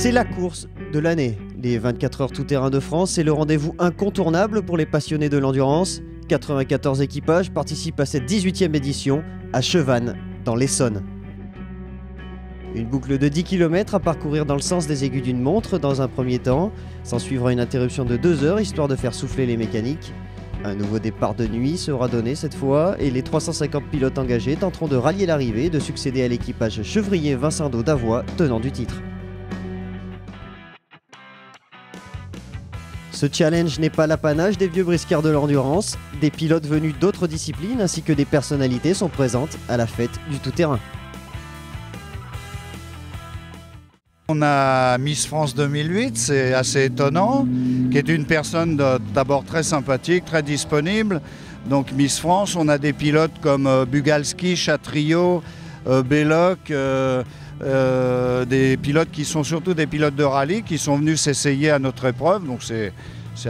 C'est la course de l'année. Les 24 heures tout-terrain de France, c'est le rendez-vous incontournable pour les passionnés de l'endurance. 94 équipages participent à cette 18e édition à Chevannes, dans l'Essonne. Une boucle de 10 km à parcourir dans le sens des aiguilles d'une montre dans un premier temps. S'en suivra une interruption de 2 heures histoire de faire souffler les mécaniques. Un nouveau départ de nuit sera donné cette fois et les 350 pilotes engagés tenteront de rallier l'arrivée et de succéder à l'équipage chevrier Vincendo d'Avoie, tenant du titre. Ce challenge n'est pas l'apanage des vieux briscards de l'endurance. Des pilotes venus d'autres disciplines ainsi que des personnalités sont présentes à la fête du tout-terrain. On a Miss France 2008, c'est assez étonnant, qui est une personne d'abord très sympathique, très disponible. Donc Miss France, on a des pilotes comme Bugalski, Chatriot, Belloc, des pilotes qui sont surtout des pilotes de rallye qui sont venus s'essayer à notre épreuve. Donc c'est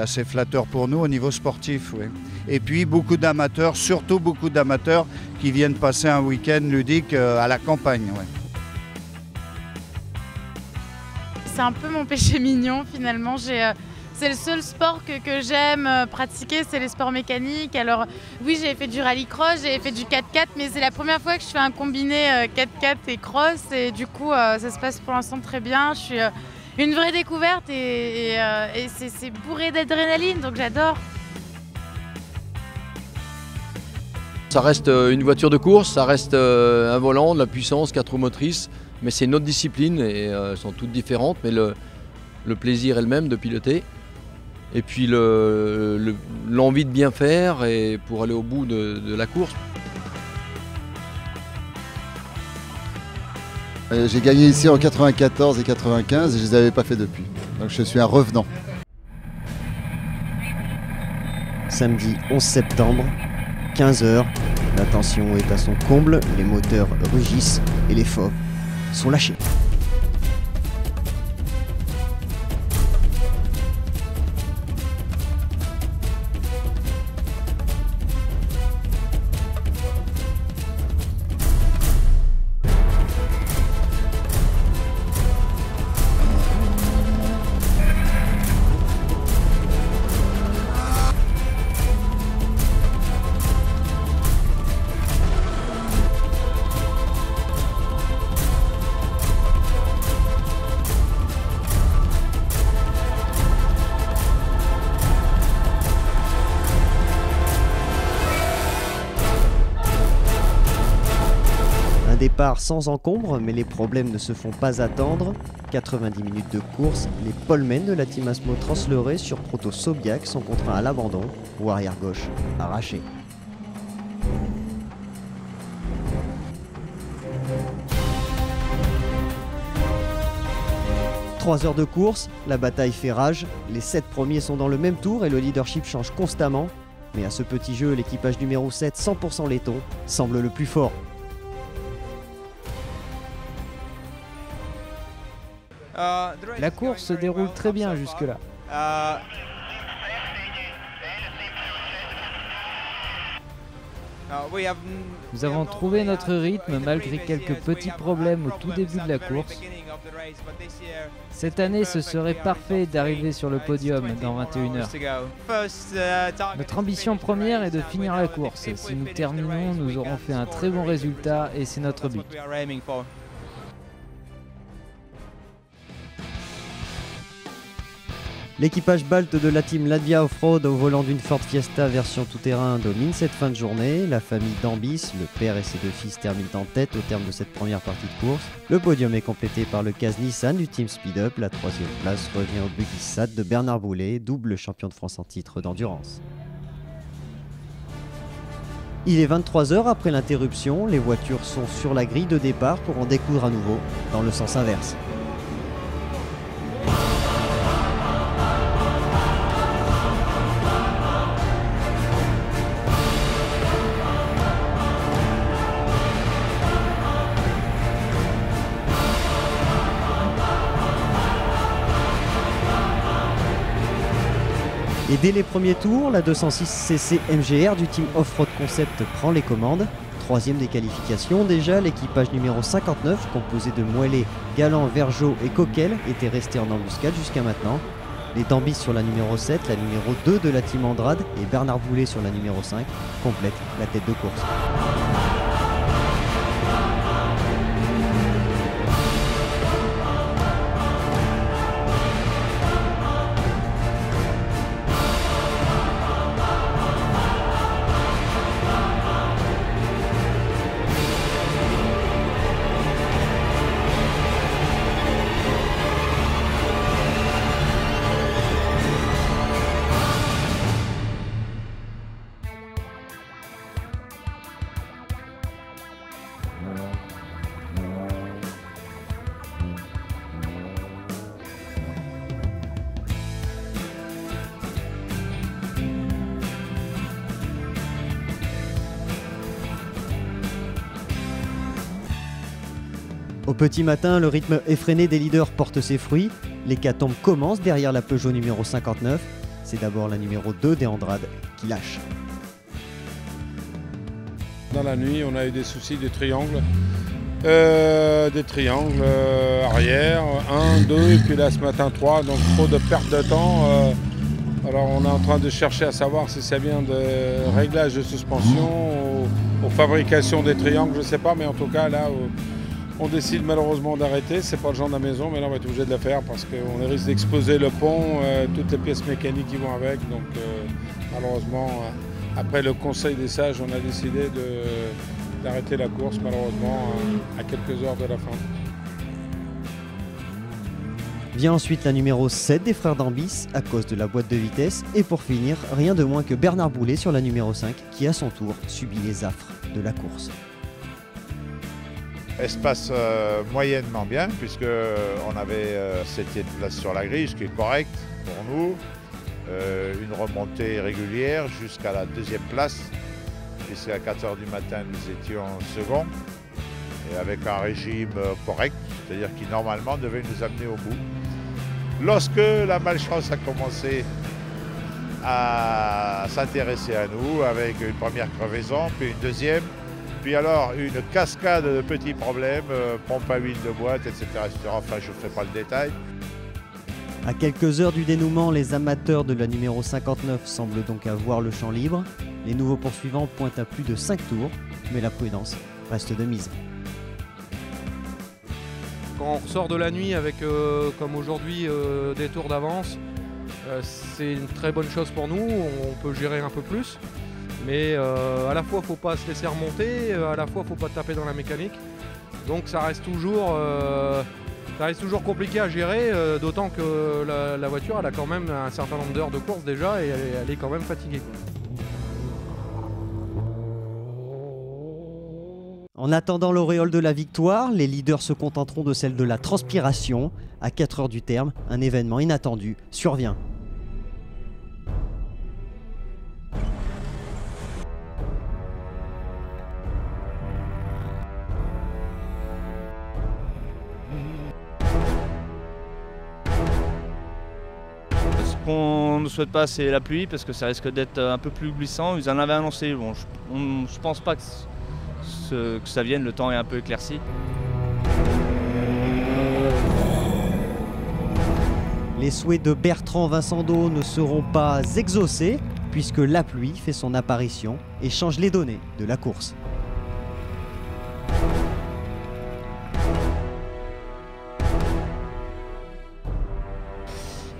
assez flatteur pour nous au niveau sportif. Oui. Et puis beaucoup d'amateurs, surtout beaucoup d'amateurs qui viennent passer un week-end ludique à la campagne. Oui. C'est un peu mon péché mignon finalement. C'est le seul sport que j'aime pratiquer, c'est les sports mécaniques. Alors oui, j'ai fait du rallycross, j'ai fait du 4x4, mais c'est la première fois que je fais un combiné 4x4 et cross. Et du coup, ça se passe pour l'instant très bien. Je suis une vraie découverte et c'est bourré d'adrénaline, donc j'adore. Ça reste une voiture de course, ça reste un volant, de la puissance, 4 roues motrices. Mais c'est une autre discipline et elles sont toutes différentes, mais le plaisir est le même de piloter. Et puis l'envie de bien faire et pour aller au bout de la course. J'ai gagné ici en 94 et 95 et je ne les avais pas fait depuis. Donc je suis un revenant. Samedi 11 septembre, 15 h, la tension est à son comble, les moteurs rugissent et les fauves sont lâchés. Départ sans encombre, mais les problèmes ne se font pas attendre. 90 minutes de course, les polemen de la Team Asmo Transleuré sur Proto Sobiac sont contraints à l'abandon, ou arrière gauche arraché. Trois heures de course, la bataille fait rage, les 7 premiers sont dans le même tour et le leadership change constamment. Mais à ce petit jeu, l'équipage numéro 7, 100% laiton, semble le plus fort. La course se déroule très bien jusque-là. Nous avons trouvé notre rythme malgré quelques petits problèmes au tout début de la course. Cette année, ce serait parfait d'arriver sur le podium dans 21 h. Notre ambition première est de finir la course. Si nous terminons, nous aurons fait un très bon résultat et c'est notre but. L'équipage balte de la team Latvia Offroad au volant d'une Ford Fiesta version tout-terrain domine cette fin de journée. La famille d'Ambis, le père et ses 2 fils terminent en tête au terme de cette première partie de course. Le podium est complété par le CAS Nissan du team Speed Up. La 3e place revient au Buggy SAT de Bernard Boulet, double champion de France en titre d'endurance. Il est 23 h après l'interruption, les voitures sont sur la grille de départ pour en découdre à nouveau dans le sens inverse. Et dès les premiers tours, la 206cc MGR du team Offroad Concept prend les commandes. Troisième des qualifications, déjà, l'équipage numéro 59, composé de Moellet, Galland, Vergeot et Coquel, était resté en embuscade jusqu'à maintenant. Les Dambis sur la numéro 7, la numéro 2 de la team Andrade et Bernard Boulet sur la numéro 5 complètent la tête de course. Au petit matin, le rythme effréné des leaders porte ses fruits. L'hécatombe commence derrière la Peugeot numéro 59. C'est d'abord la numéro 2 des Andrade qui lâche. Dans la nuit, on a eu des soucis de triangles. Arrière, 1, 2, et puis là ce matin 3, donc trop de perte de temps. Alors on est en train de chercher à savoir si ça vient de réglage de suspension, aux fabrications des triangles, je ne sais pas, mais en tout cas là, on décide malheureusement d'arrêter. C'est pas le genre de la maison, mais là on va être obligé de la faire parce qu'on risque d'exposer le pont, toutes les pièces mécaniques qui vont avec. Donc malheureusement, après le conseil des sages, on a décidé d'arrêter la course, malheureusement, à quelques heures de la fin. Vient ensuite la numéro 7 des frères Dambis à cause de la boîte de vitesse. Et pour finir, rien de moins que Bernard Boulet sur la numéro 5 qui à son tour subit les affres de la course. Elle se passe moyennement bien puisqu'on avait 7e place sur la grille, ce qui est correct pour nous. Une remontée régulière jusqu'à la 2e place, puisqu'à 4 h du matin nous étions second, et avec un régime correct, c'est-à-dire qui normalement devait nous amener au bout. Lorsque la malchance a commencé à s'intéresser à nous, avec une première crevaison, puis une deuxième, puis alors une cascade de petits problèmes, pompe à huile de boîte, etc. Enfin, je ne ferai pas le détail. À quelques heures du dénouement, les amateurs de la numéro 59 semblent donc avoir le champ libre. Les nouveaux poursuivants pointent à plus de 5 tours, mais la prudence reste de mise. Quand on ressort de la nuit avec, comme aujourd'hui, des tours d'avance, c'est une très bonne chose pour nous, on peut gérer un peu plus. Mais à la fois, il ne faut pas se laisser remonter, à la fois, il ne faut pas taper dans la mécanique. Donc ça reste toujours compliqué à gérer, d'autant que la voiture elle a quand même un certain nombre d'heures de course déjà et elle est quand même fatiguée. En attendant l'auréole de la victoire, les leaders se contenteront de celle de la transpiration. À 4 heures du terme, un événement inattendu survient. Ce qu'on ne souhaite pas, c'est la pluie parce que ça risque d'être un peu plus glissant. Ils en avaient annoncé. Bon, je pense pas que ça vienne, le temps est un peu éclairci. Les souhaits de Bertrand Vincendo ne seront pas exaucés puisque la pluie fait son apparition et change les données de la course.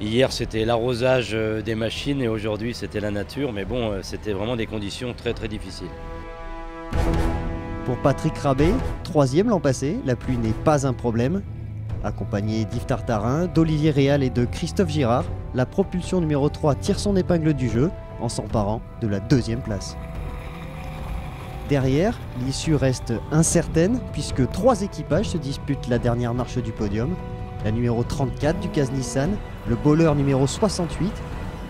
Hier c'était l'arrosage des machines et aujourd'hui c'était la nature, mais bon, c'était vraiment des conditions très très difficiles. Pour Patrick Rabé, 3e l'an passé, la pluie n'est pas un problème. Accompagné d'Yves Tartarin, d'Olivier Réal et de Christophe Girard, la propulsion numéro 3 tire son épingle du jeu en s'emparant de la 2e place. Derrière, l'issue reste incertaine puisque 3 équipages se disputent la dernière marche du podium. La numéro 34 du CAS Nissan, le bowler numéro 68,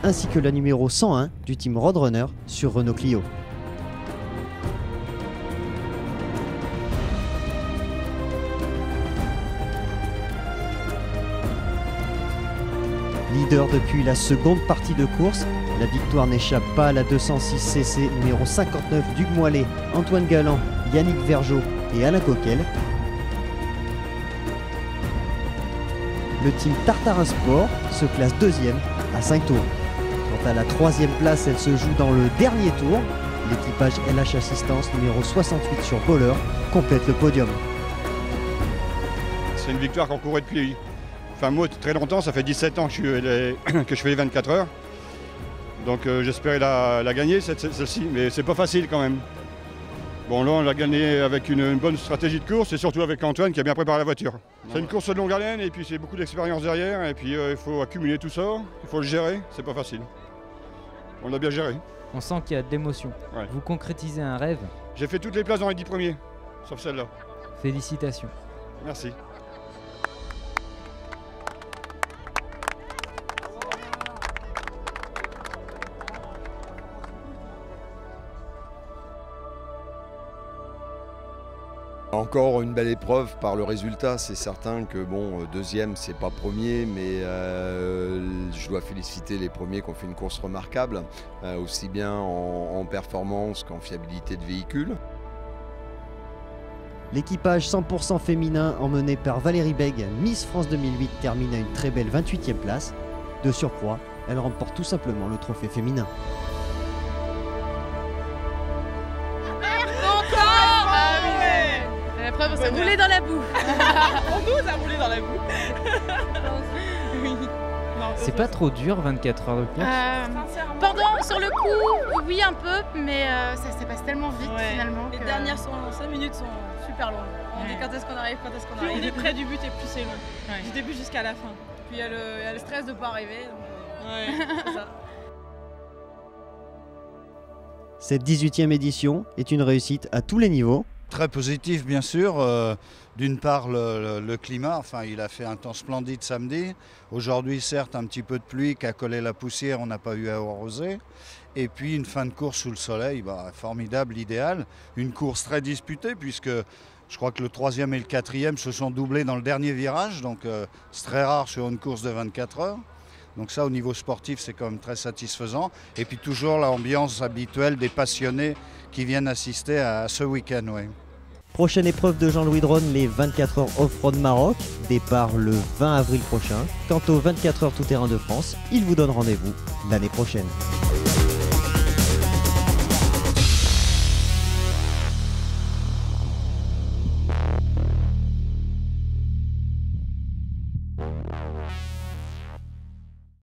ainsi que la numéro 101 du team Roadrunner sur Renault Clio. Leader depuis la seconde partie de course, la victoire n'échappe pas à la 206cc numéro 59 d'Hugues Moillet, Antoine Galland, Yannick Vergeot et Alain Coquel. Le team Tartarin Sport se classe deuxième à 5 tours. Quant à la troisième place, elle se joue dans le dernier tour. L'équipage LH Assistance numéro 68 sur Bowler complète le podium. C'est une victoire qu'on courait depuis, moi très longtemps, ça fait 17 ans que je fais les 24 heures. Donc j'espérais la gagner celle-ci, mais c'est pas facile quand même. Bon là on l'a gagné avec une bonne stratégie de course et surtout avec Antoine qui a bien préparé la voiture. C'est une course de longue haleine et puis c'est beaucoup d'expérience derrière et puis il faut accumuler tout ça, il faut le gérer, c'est pas facile. On l'a bien géré. On sent qu'il y a de l'émotion. Ouais. Vous concrétisez un rêve. J'ai fait toutes les places dans les 10 premiers, sauf celle-là. Félicitations. Merci. Encore une belle épreuve par le résultat, c'est certain que bon, deuxième c'est pas premier, mais je dois féliciter les premiers qui ont fait une course remarquable, aussi bien en performance qu'en fiabilité de véhicule. L'équipage 100% féminin emmené par Valérie Bègue, Miss France 2008, termine à une très belle 28e place. De surcroît, elle remporte tout simplement le trophée féminin. On s'est roulé dans la boue. On nous a roulé dans la boue. Oui. C'est pas trop dur 24 heures de course Sur le coup, oui un peu, mais ça passe tellement vite finalement. Les dernières 5 minutes sont super longues. On dit quand est-ce qu'on arrive, Plus on est près du but et plus c'est long. Du début jusqu'à la fin. Puis il y a le stress de ne pas arriver. C'est ça. Cette 18e édition est une réussite à tous les niveaux. Très positif bien sûr. D'une part le climat, il a fait un temps splendide samedi. Aujourd'hui certes un petit peu de pluie qui a collé la poussière, on n'a pas eu à arroser. Et puis une fin de course sous le soleil, formidable, idéal. Une course très disputée puisque je crois que le 3e et le 4e se sont doublés dans le dernier virage. Donc c'est très rare sur une course de 24 heures. Donc ça au niveau sportif c'est quand même très satisfaisant. Et puis toujours l'ambiance habituelle des passionnés qui viennent assister à ce week-end. Prochaine épreuve de Jean-Louis Drone, les 24 heures Off-Road Maroc, départ le 20 avril prochain. Quant aux 24 heures tout-terrain de France, il vous donne rendez-vous l'année prochaine.